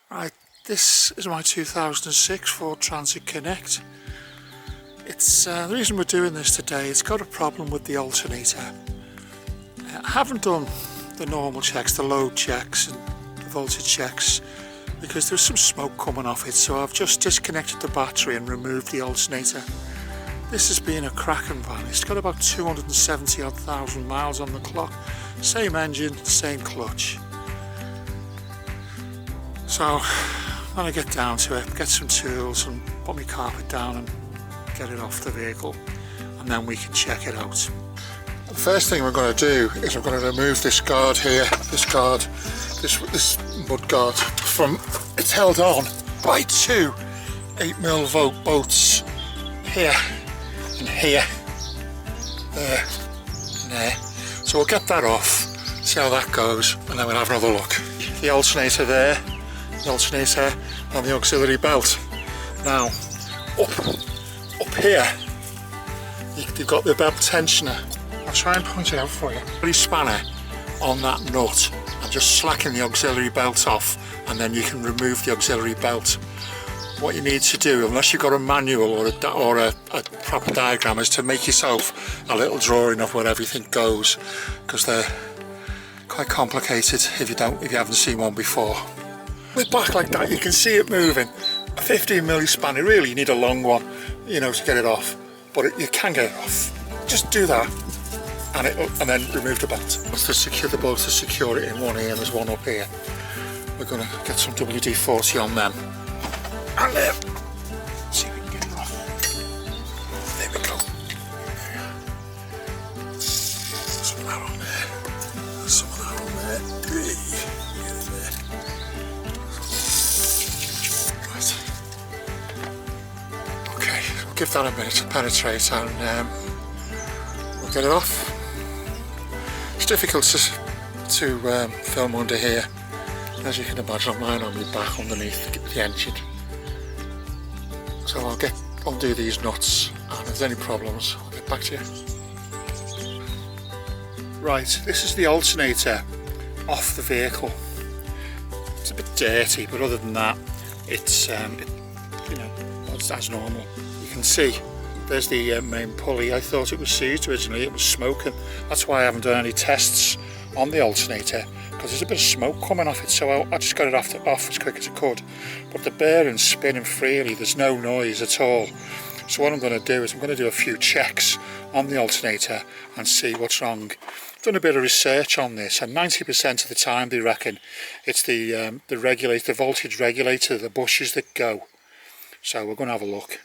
Right, this is my 2006 Ford Transit Connect. It's the reason we're doing this today, it's got a problem with the alternator. I haven't done the normal checks, the load checks and the voltage checks, because there's some smoke coming off it, so I've just disconnected the battery and removed the alternator. This has been a cracking van. It's got about 270,000 miles on the clock, same engine, same clutch. So when I get down to it, get some tools and put my carpet down and get it off the vehicle, and then we can check it out. The first thing we're going to do is we're going to remove this guard here, this mud guard from, it's held on by two 8mm bolts here and here, there and there. So we'll get that off, see how that goes, and then we'll have another look. The alternator there, the alternator and the auxiliary belt. Now up here you've got the belt tensioner. I'll try and point it out for you. Put your spanner on that nut and just slacken the auxiliary belt off, and then you can remove the auxiliary belt. What you need to do, unless you've got a manual or a proper diagram, is to make yourself a little drawing of where everything goes, because they're quite complicated if you haven't seen one before. With back like that, you can see it moving. A 15mm spanner, really you need a long one, you know, to get it off, but you can get it off. Just do that, and then remove the belt. To secure the bolt, to secure it in one ear, and there's one up here. We're going to get some WD-40 on them, and see if we can get it off. There we go. Some of that on there. Some of that on there. Give that a minute to penetrate, and we'll get it off. It's difficult to film under here, as you can imagine. I'm lying on my back underneath the engine, so I'll undo these nuts, and if there's any problems I'll get back to you. Right, this is the alternator off the vehicle. It's a bit dirty, but other than that, it's as normal. You can see there's the main pulley. I thought it was seized originally, it was smoking. That's why I haven't done any tests on the alternator, because there's a bit of smoke coming off it, so I just got it off as quick as I could. But the bearing's spinning freely, there's no noise at all. So what I'm going to do is I'm going to do a few checks on the alternator and see what's wrong. I've done a bit of research on this, and 90% of the time they reckon it's the regulator, the voltage regulator, the bushes that go. So we're going to have a look.